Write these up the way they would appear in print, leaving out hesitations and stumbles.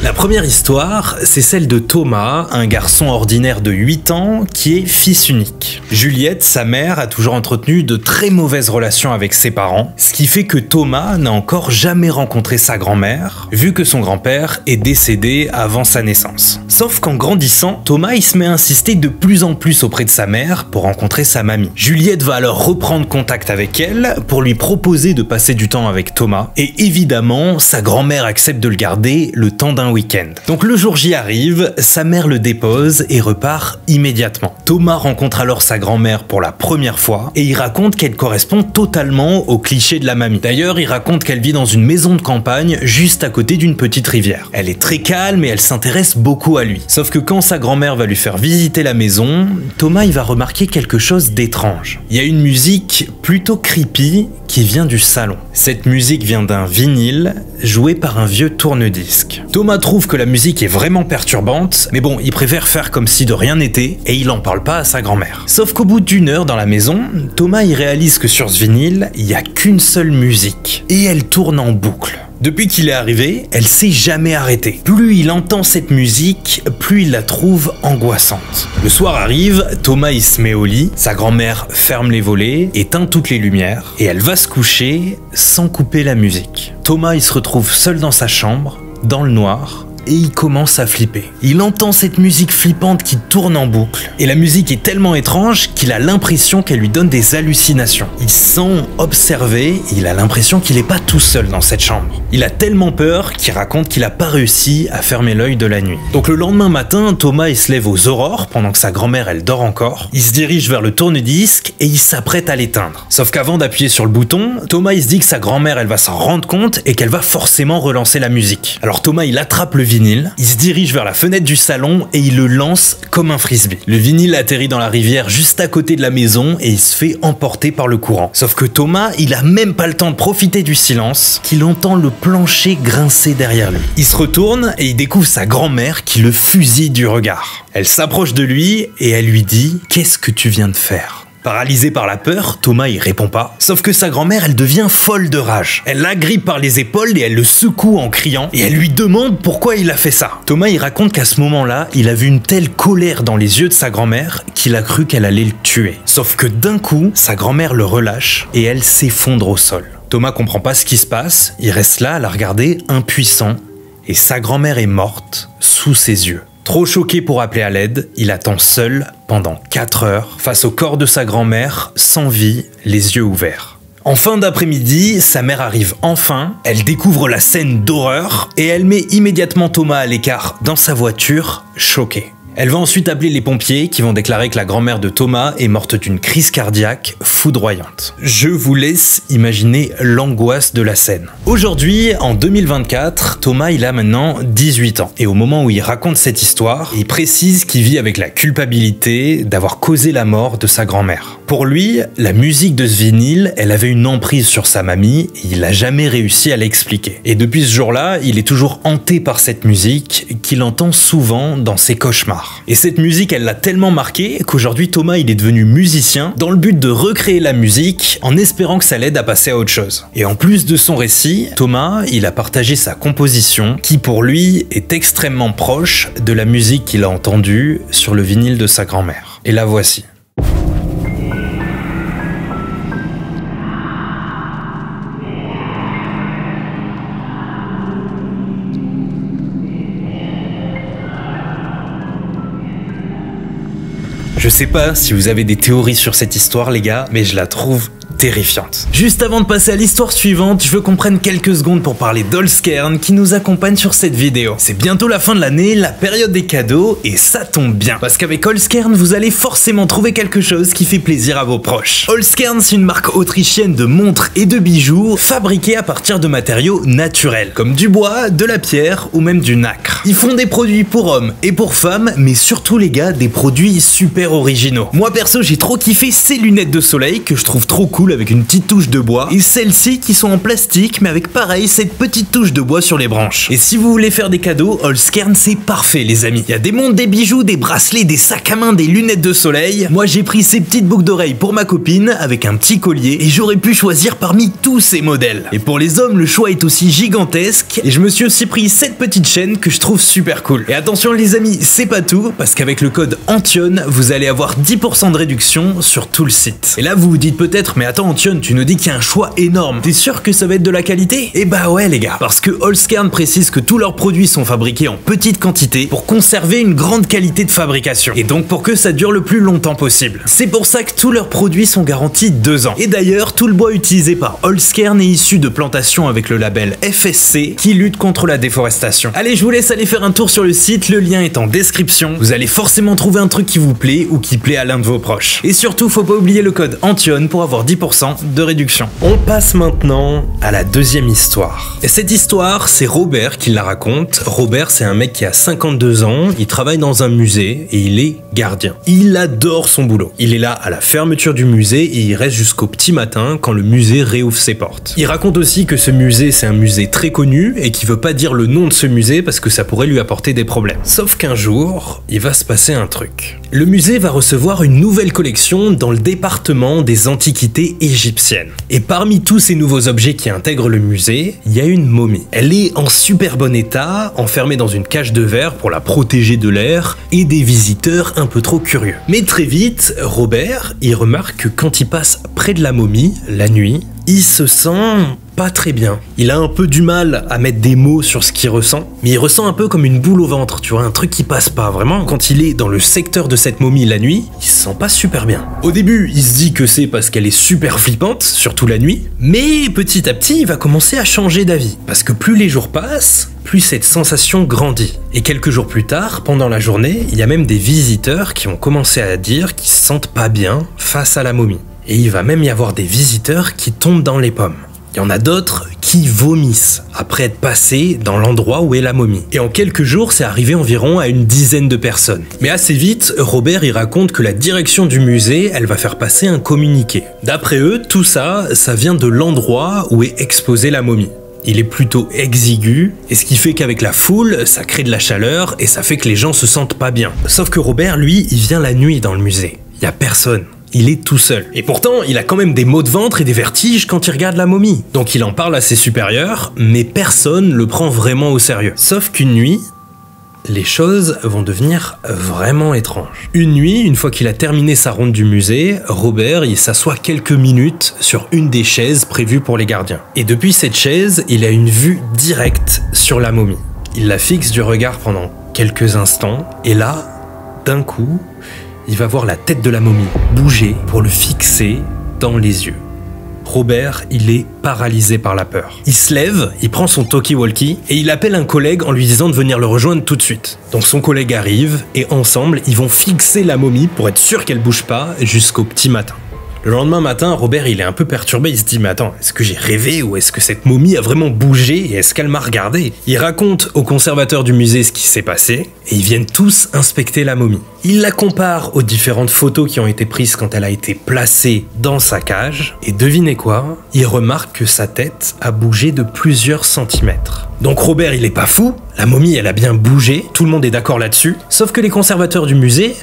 La première histoire, c'est celle de Thomas, un garçon ordinaire de 8 ans qui est fils unique. Juliette, sa mère, a toujours entretenu de très mauvaises relations avec ses parents, ce qui fait que Thomas n'a encore jamais rencontré sa grand-mère, vu que son grand-père est décédé avant sa naissance. Sauf qu'en grandissant, Thomas il se met à insister de plus en plus auprès de sa mère pour rencontrer sa mamie. Juliette va alors reprendre contact avec elle pour lui proposer de passer du temps avec Thomas, et évidemment, sa grand-mère accepte de le garder le temps d'un week-end. Donc le jour J arrive, sa mère le dépose et repart immédiatement. Thomas rencontre alors sa grand-mère pour la première fois et il raconte qu'elle correspond totalement au cliché de la mamie. D'ailleurs, il raconte qu'elle vit dans une maison de campagne juste à côté d'une petite rivière. Elle est très calme et elle s'intéresse beaucoup à lui. Sauf que quand sa grand-mère va lui faire visiter la maison, Thomas il va remarquer quelque chose d'étrange. Il y a une musique plutôt creepy qui vient du salon. Cette musique vient d'un vinyle joué par un vieux tourne-disque. Thomas trouve que la musique est vraiment perturbante, mais bon, il préfère faire comme si de rien n'était et il en parle pas à sa grand-mère. Sauf qu'au bout d'une heure dans la maison, Thomas il réalise que sur ce vinyle, il y a qu'une seule musique et elle tourne en boucle. Depuis qu'il est arrivé, elle s'est jamais arrêtée. Plus il entend cette musique, plus il la trouve angoissante. Le soir arrive, Thomas il se met au lit, sa grand-mère ferme les volets, éteint toutes les lumières, et elle va se coucher sans couper la musique. Thomas il se retrouve seul dans sa chambre, dans le noir, et il commence à flipper. Il entend cette musique flippante qui tourne en boucle, et la musique est tellement étrange qu'il a l'impression qu'elle lui donne des hallucinations. Il se sent observé, et il a l'impression qu'il n'est pas tout seul dans cette chambre. Il a tellement peur qu'il raconte qu'il n'a pas réussi à fermer l'œil de la nuit. Donc le lendemain matin, Thomas il se lève aux aurores, pendant que sa grand-mère elle dort encore. Il se dirige vers le tourne-disque et il s'apprête à l'éteindre. Sauf qu'avant d'appuyer sur le bouton, Thomas il se dit que sa grand-mère elle va s'en rendre compte et qu'elle va forcément relancer la musique. Alors Thomas il attrape le vinyle, il se dirige vers la fenêtre du salon et il le lance comme un frisbee. Le vinyle atterrit dans la rivière juste à côté de la maison et il se fait emporter par le courant. Sauf que Thomas, il a même pas le temps de profiter du silence qu'il entend le plancher grincer derrière lui. Il se retourne et il découvre sa grand-mère qui le fusille du regard. Elle s'approche de lui et elle lui dit « Qu'est-ce que tu viens de faire ?» Paralysé par la peur, Thomas y répond pas. Sauf que sa grand-mère, elle devient folle de rage. Elle l'agrippe par les épaules et elle le secoue en criant et elle lui demande pourquoi il a fait ça. Thomas il raconte qu'à ce moment-là, il a vu une telle colère dans les yeux de sa grand-mère qu'il a cru qu'elle allait le tuer. Sauf que d'un coup, sa grand-mère le relâche et elle s'effondre au sol. Thomas comprend pas ce qui se passe, il reste là à la regarder impuissant et sa grand-mère est morte sous ses yeux. Trop choqué pour appeler à l'aide, il attend seul pendant 4 heures face au corps de sa grand-mère, sans vie, les yeux ouverts. En fin d'après-midi, sa mère arrive enfin, elle découvre la scène d'horreur et elle met immédiatement Thomas à l'écart dans sa voiture, choquée. Elle va ensuite appeler les pompiers qui vont déclarer que la grand-mère de Thomas est morte d'une crise cardiaque foudroyante. Je vous laisse imaginer l'angoisse de la scène. Aujourd'hui, en 2024, Thomas il a maintenant 18 ans. Et au moment où il raconte cette histoire, il précise qu'il vit avec la culpabilité d'avoir causé la mort de sa grand-mère. Pour lui, la musique de ce vinyle, elle avait une emprise sur sa mamie et il n'a jamais réussi à l'expliquer. Et depuis ce jour-là, il est toujours hanté par cette musique qu'il entend souvent dans ses cauchemars. Et cette musique, elle l'a tellement marqué qu'aujourd'hui Thomas il est devenu musicien dans le but de recréer la musique en espérant que ça l'aide à passer à autre chose. Et en plus de son récit, Thomas il a partagé sa composition qui pour lui est extrêmement proche de la musique qu'il a entendue sur le vinyle de sa grand-mère. Et la voici. Je sais pas si vous avez des théories sur cette histoire les gars, mais je la trouve terrifiante. Juste avant de passer à l'histoire suivante, je veux qu'on prenne quelques secondes pour parler d'Holzkern qui nous accompagne sur cette vidéo. C'est bientôt la fin de l'année, la période des cadeaux, et ça tombe bien, parce qu'avec Holzkern, vous allez forcément trouver quelque chose qui fait plaisir à vos proches. Holzkern, c'est une marque autrichienne de montres et de bijoux fabriqués à partir de matériaux naturels, comme du bois, de la pierre ou même du nacre. Ils font des produits pour hommes et pour femmes, mais surtout les gars, des produits super originaux. Moi perso, j'ai trop kiffé ces lunettes de soleil que je trouve trop cool cool avec une petite touche de bois, et celles-ci qui sont en plastique mais avec pareil cette petite touche de bois sur les branches. Et si vous voulez faire des cadeaux, Holzkern c'est parfait les amis. Il y a des montres, des bijoux, des bracelets, des sacs à main, des lunettes de soleil. Moi j'ai pris ces petites boucles d'oreilles pour ma copine avec un petit collier et j'aurais pu choisir parmi tous ces modèles. Et pour les hommes, le choix est aussi gigantesque et je me suis aussi pris cette petite chaîne que je trouve super cool. Et attention les amis, c'est pas tout parce qu'avec le code Antion, vous allez avoir 10% de réduction sur tout le site. Et là vous vous dites peut-être, mais attends Antion, tu nous dis qu'il y a un choix énorme. T'es sûr que ça va être de la qualité? Eh bah ouais les gars, parce que Holzkern précise que tous leurs produits sont fabriqués en petite quantité pour conserver une grande qualité de fabrication. Et donc pour que ça dure le plus longtemps possible. C'est pour ça que tous leurs produits sont garantis 2 ans. Et d'ailleurs, tout le bois utilisé par Holzkern est issu de plantations avec le label FSC qui lutte contre la déforestation. Allez, je vous laisse aller faire un tour sur le site, le lien est en description. Vous allez forcément trouver un truc qui vous plaît ou qui plaît à l'un de vos proches. Et surtout, faut pas oublier le code Antion pour avoir 10% de réduction. On passe maintenant à la deuxième histoire. Et cette histoire, c'est Robert qui la raconte. Robert, c'est un mec qui a 52 ans, il travaille dans un musée et il est gardien. Il adore son boulot. Il est là à la fermeture du musée et il reste jusqu'au petit matin quand le musée réouvre ses portes. Il raconte aussi que ce musée, c'est un musée très connu et qu'il veut pas dire le nom de ce musée parce que ça pourrait lui apporter des problèmes. Sauf qu'un jour, il va se passer un truc. Le musée va recevoir une nouvelle collection dans le département des antiquités égyptiennes. Et parmi tous ces nouveaux objets qui intègrent le musée, il y a une momie. Elle est en super bon état, enfermée dans une cage de verre pour la protéger de l'air et des visiteurs un peu trop curieux. Mais très vite, Robert, il remarque que quand il passe près de la momie, la nuit, il se sent pas très bien. Il a un peu du mal à mettre des mots sur ce qu'il ressent, mais il ressent un peu comme une boule au ventre, tu vois, un truc qui passe pas. Vraiment, quand il est dans le secteur de cette momie la nuit, il se sent pas super bien. Au début, il se dit que c'est parce qu'elle est super flippante, surtout la nuit, mais petit à petit, il va commencer à changer d'avis. Parce que plus les jours passent, plus cette sensation grandit. Et quelques jours plus tard, pendant la journée, il y a même des visiteurs qui ont commencé à dire qu'ils se sentent pas bien face à la momie. Et il va même y avoir des visiteurs qui tombent dans les pommes. Il y en a d'autres qui vomissent après être passés dans l'endroit où est la momie. Et en quelques jours, c'est arrivé environ à une dizaine de personnes. Mais assez vite, Robert y raconte que la direction du musée, elle va faire passer un communiqué. D'après eux, tout ça, ça vient de l'endroit où est exposée la momie. Il est plutôt exigu, et ce qui fait qu'avec la foule, ça crée de la chaleur et ça fait que les gens se sentent pas bien. Sauf que Robert, lui, il vient la nuit dans le musée. Il y a personne. Il est tout seul. Et pourtant, il a quand même des maux de ventre et des vertiges quand il regarde la momie. Donc il en parle à ses supérieurs, mais personne le prend vraiment au sérieux. Sauf qu'une nuit, les choses vont devenir vraiment étranges. Une nuit, une fois qu'il a terminé sa ronde du musée, Robert, il s'assoit quelques minutes sur une des chaises prévues pour les gardiens. Et depuis cette chaise, il a une vue directe sur la momie. Il la fixe du regard pendant quelques instants, et là, d'un coup, il va voir la tête de la momie bouger pour le fixer dans les yeux. Robert, il est paralysé par la peur. Il se lève, il prend son talkie-walkie et il appelle un collègue en lui disant de venir le rejoindre tout de suite. Donc son collègue arrive et ensemble, ils vont fixer la momie pour être sûr qu'elle bouge pas jusqu'au petit matin. Le lendemain matin, Robert, il est un peu perturbé, il se dit « Mais attends, est-ce que j'ai rêvé ou est-ce que cette momie a vraiment bougé et est-ce qu'elle m'a regardé ?» Il raconte au conservateur du musée ce qui s'est passé et ils viennent tous inspecter la momie. Il la compare aux différentes photos qui ont été prises quand elle a été placée dans sa cage et devinez quoi? Il remarque que sa tête a bougé de plusieurs centimètres. Donc Robert, il est pas fou, la momie, elle a bien bougé, tout le monde est d'accord là-dessus, sauf que les conservateurs du musée,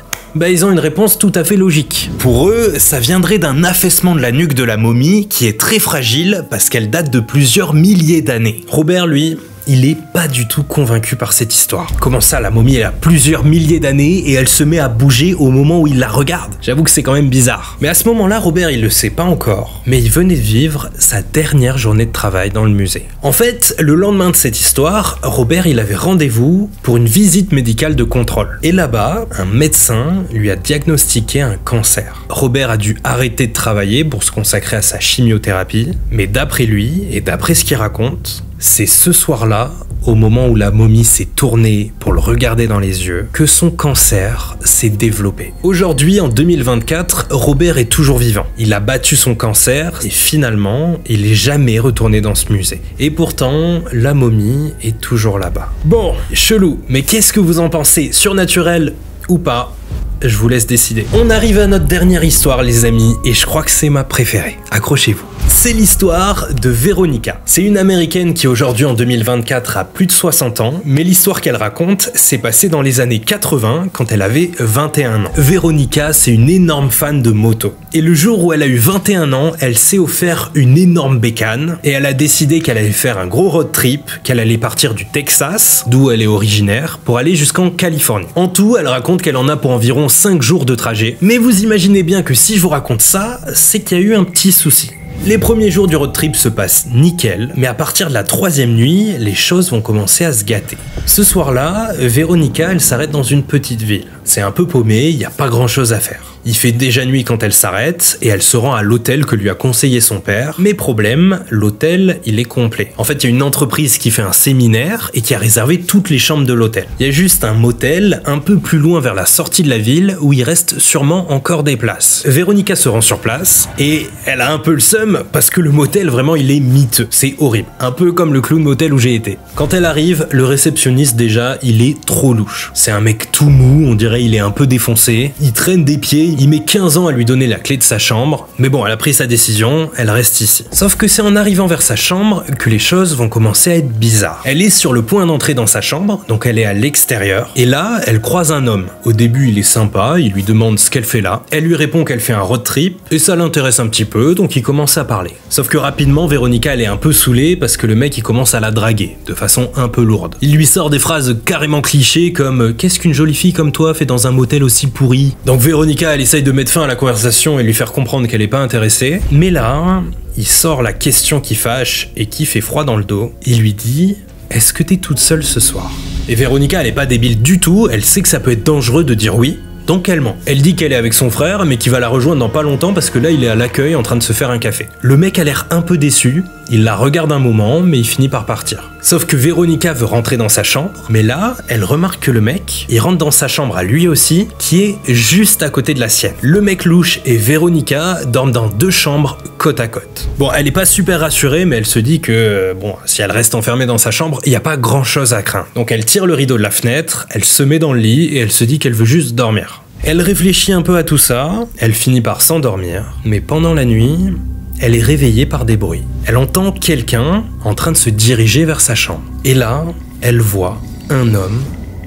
ils ont une réponse tout à fait logique. Pour eux, ça viendrait d'un affaissement de la nuque de la momie qui est très fragile parce qu'elle date de plusieurs milliers d'années. Robert, lui, il est pas du tout convaincu par cette histoire. Comment ça, la momie, elle a plusieurs milliers d'années et elle se met à bouger au moment où il la regarde? J'avoue que c'est quand même bizarre. Mais à ce moment-là, Robert, il le sait pas encore. Mais il venait de vivre sa dernière journée de travail dans le musée. En fait, le lendemain de cette histoire, Robert, il avait rendez-vous pour une visite médicale de contrôle. Et là-bas, un médecin lui a diagnostiqué un cancer. Robert a dû arrêter de travailler pour se consacrer à sa chimiothérapie. Mais d'après lui, et d'après ce qu'il raconte, c'est ce soir-là, au moment où la momie s'est tournée pour le regarder dans les yeux, que son cancer s'est développé. Aujourd'hui, en 2024, Robert est toujours vivant. Il a battu son cancer et finalement, il n'est jamais retourné dans ce musée. Et pourtant, la momie est toujours là-bas. Bon, chelou, mais qu'est-ce que vous en pensez? Surnaturel ou pas? je vous laisse décider. On arrive à notre dernière histoire les amis, et je crois que c'est ma préférée. Accrochez-vous. C'est l'histoire de Veronica. C'est une américaine qui aujourd'hui en 2024 a plus de 60 ans, mais l'histoire qu'elle raconte s'est passée dans les années 80 quand elle avait 21 ans. Veronica, c'est une énorme fan de moto. Et le jour où elle a eu 21 ans, elle s'est offert une énorme bécane et elle a décidé qu'elle allait faire un gros road trip, qu'elle allait partir du Texas, d'où elle est originaire, pour aller jusqu'en Californie. En tout, elle raconte qu'elle en a pour environ 5 jours de trajet. Mais vous imaginez bien que si je vous raconte ça, c'est qu'il y a eu un petit souci. Les premiers jours du road trip se passent nickel, mais à partir de la 3e nuit, les choses vont commencer à se gâter. Ce soir-là, Veronica, elle s'arrête dans une petite ville. C'est un peu paumé, il n'y a pas grand-chose à faire. Il fait déjà nuit quand elle s'arrête et elle se rend à l'hôtel que lui a conseillé son père. Mais problème, l'hôtel, il est complet. En fait, il y a une entreprise qui fait un séminaire et qui a réservé toutes les chambres de l'hôtel. Il y a juste un motel un peu plus loin vers la sortie de la ville où il reste sûrement encore des places. Veronica se rend sur place et elle a un peu le seum parce que le motel, vraiment, il est miteux. C'est horrible. Un peu comme le clown motel où j'ai été. Quand elle arrive, le réceptionniste, déjà, il est trop louche. C'est un mec tout mou, on dirait il est un peu défoncé. Il traîne des pieds. Il met 15 ans à lui donner la clé de sa chambre, mais bon, elle a pris sa décision, elle reste ici. Sauf que c'est en arrivant vers sa chambre que les choses vont commencer à être bizarres. Elle est sur le point d'entrer dans sa chambre, donc elle est à l'extérieur, et là, elle croise un homme. Au début, il est sympa, il lui demande ce qu'elle fait là, elle lui répond qu'elle fait un road trip, et ça l'intéresse un petit peu, donc il commence à parler. Sauf que rapidement, Veronica, elle est un peu saoulée parce que le mec, il commence à la draguer, de façon un peu lourde. Il lui sort des phrases carrément clichés comme « Qu'est-ce qu'une jolie fille comme toi fait dans un motel aussi pourri ?» Donc Veronica, elle essaye de mettre fin à la conversation et lui faire comprendre qu'elle est pas intéressée. Mais là, il sort la question qui fâche et qui fait froid dans le dos. Il lui dit « Est-ce que t'es toute seule ce soir ?» Et Veronica, elle est pas débile du tout, elle sait que ça peut être dangereux de dire oui. Donc elle ment. Elle dit qu'elle est avec son frère, mais qu'il va la rejoindre dans pas longtemps parce que là, il est à l'accueil en train de se faire un café. Le mec a l'air un peu déçu, il la regarde un moment, mais il finit par partir. Sauf que Veronica veut rentrer dans sa chambre, mais là, elle remarque que le mec, il rentre dans sa chambre à lui aussi, qui est juste à côté de la sienne. Le mec louche et Veronica dorment dans 2 chambres côte à côte. Bon, elle est pas super rassurée, mais elle se dit que, bon, si elle reste enfermée dans sa chambre, il n'y a pas grand chose à craindre. Donc elle tire le rideau de la fenêtre, elle se met dans le lit et elle se dit qu'elle veut juste dormir. Elle réfléchit un peu à tout ça, elle finit par s'endormir, mais pendant la nuit, elle est réveillée par des bruits. Elle entend quelqu'un en train de se diriger vers sa chambre. Et là, elle voit un homme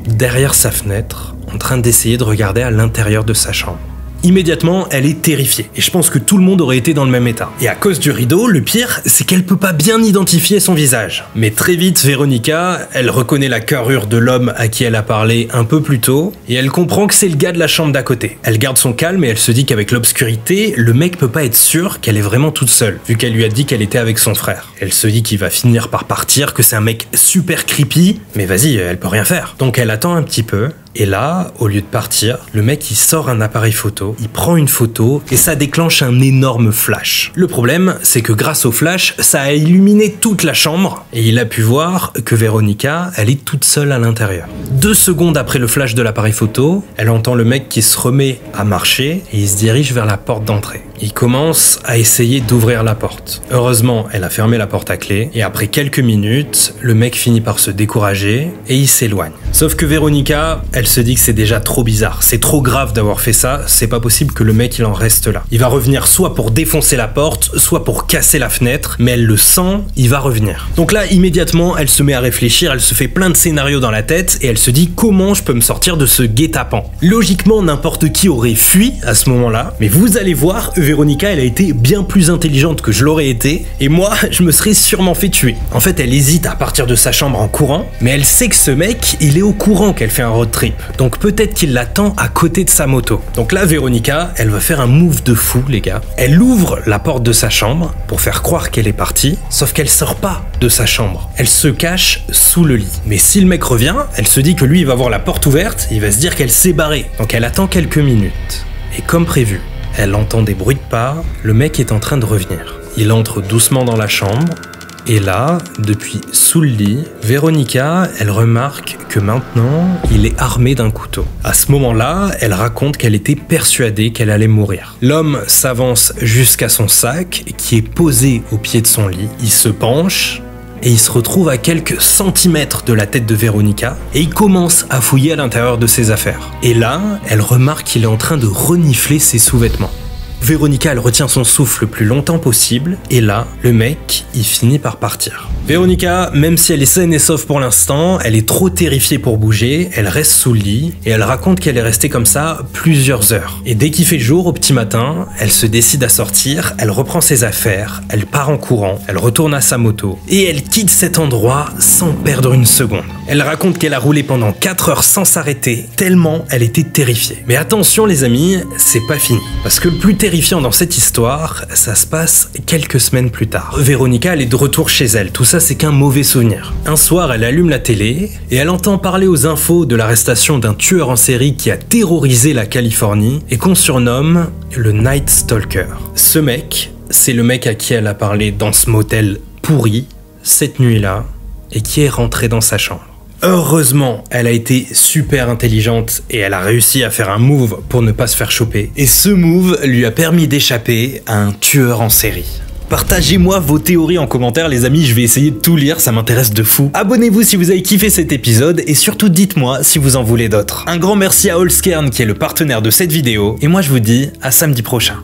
derrière sa fenêtre en train d'essayer de regarder à l'intérieur de sa chambre. Immédiatement, elle est terrifiée, et je pense que tout le monde aurait été dans le même état. Et à cause du rideau, le pire, c'est qu'elle peut pas bien identifier son visage. Mais très vite, Veronica, elle reconnaît la carrure de l'homme à qui elle a parlé un peu plus tôt, et elle comprend que c'est le gars de la chambre d'à côté. Elle garde son calme et elle se dit qu'avec l'obscurité, le mec peut pas être sûr qu'elle est vraiment toute seule, vu qu'elle lui a dit qu'elle était avec son frère. Elle se dit qu'il va finir par partir, que c'est un mec super creepy, mais vas-y, elle peut rien faire. Donc elle attend un petit peu, et là, au lieu de partir, le mec il sort un appareil photo, il prend une photo et ça déclenche un énorme flash. Le problème, c'est que grâce au flash, ça a illuminé toute la chambre et il a pu voir que Veronica, elle est toute seule à l'intérieur. 2 secondes après le flash de l'appareil photo, elle entend le mec qui se remet à marcher et il se dirige vers la porte d'entrée. Il commence à essayer d'ouvrir la porte. Heureusement, elle a fermé la porte à clé et après quelques minutes, le mec finit par se décourager et il s'éloigne. Sauf que Veronica, elle se dit que c'est déjà trop bizarre, c'est trop grave d'avoir fait ça, c'est pas possible que le mec il en reste là. Il va revenir soit pour défoncer la porte, soit pour casser la fenêtre, mais elle le sent, il va revenir. Donc là, immédiatement, elle se met à réfléchir, elle se fait plein de scénarios dans la tête et elle se dit comment je peux me sortir de ce guet-apens. Logiquement, n'importe qui aurait fui à ce moment-là, mais vous allez voir, Veronica, elle a été bien plus intelligente que je l'aurais été, et moi, je me serais sûrement fait tuer. En fait, elle hésite à partir de sa chambre en courant, mais elle sait que ce mec, il est au courant qu'elle fait un road trip. Donc peut-être qu'il l'attend à côté de sa moto. Donc là, Veronica, elle va faire un move de fou, les gars. Elle ouvre la porte de sa chambre pour faire croire qu'elle est partie, sauf qu'elle sort pas de sa chambre. Elle se cache sous le lit. Mais si le mec revient, elle se dit que lui, il va voir la porte ouverte, il va se dire qu'elle s'est barrée. Donc elle attend quelques minutes. Et comme prévu, elle entend des bruits de pas, le mec est en train de revenir. Il entre doucement dans la chambre, et là, depuis sous le lit, Veronica, elle remarque que maintenant, il est armé d'un couteau. À ce moment-là, elle raconte qu'elle était persuadée qu'elle allait mourir. L'homme s'avance jusqu'à son sac, qui est posé au pied de son lit. Il se penche, et il se retrouve à quelques centimètres de la tête de Véronica et il commence à fouiller à l'intérieur de ses affaires. Et là, elle remarque qu'il est en train de renifler ses sous-vêtements. Véronica, elle retient son souffle le plus longtemps possible, et là, le mec, il finit par partir. Véronica, même si elle est saine et sauve pour l'instant, elle est trop terrifiée pour bouger, elle reste sous le lit, et elle raconte qu'elle est restée comme ça plusieurs heures. Et dès qu'il fait jour, au petit matin, elle se décide à sortir, elle reprend ses affaires, elle part en courant, elle retourne à sa moto, et elle quitte cet endroit sans perdre une seconde. Elle raconte qu'elle a roulé pendant 4 heures sans s'arrêter, tellement elle était terrifiée. Mais attention les amis, c'est pas fini. Parce que le plus terrifiant dans cette histoire, ça se passe quelques semaines plus tard. Véronica, elle est de retour chez elle, tout ça c'est qu'un mauvais souvenir. Un soir, elle allume la télé, et elle entend parler aux infos de l'arrestation d'un tueur en série qui a terrorisé la Californie, et qu'on surnomme le Night Stalker. Ce mec, c'est le mec à qui elle a parlé dans ce motel pourri, cette nuit-là, et qui est rentré dans sa chambre. Heureusement, elle a été super intelligente et elle a réussi à faire un move pour ne pas se faire choper. Et ce move lui a permis d'échapper à un tueur en série. Partagez-moi vos théories en commentaire les amis, je vais essayer de tout lire, ça m'intéresse de fou. Abonnez-vous si vous avez kiffé cet épisode et surtout dites-moi si vous en voulez d'autres. Un grand merci à Allskern qui est le partenaire de cette vidéo et moi je vous dis à samedi prochain.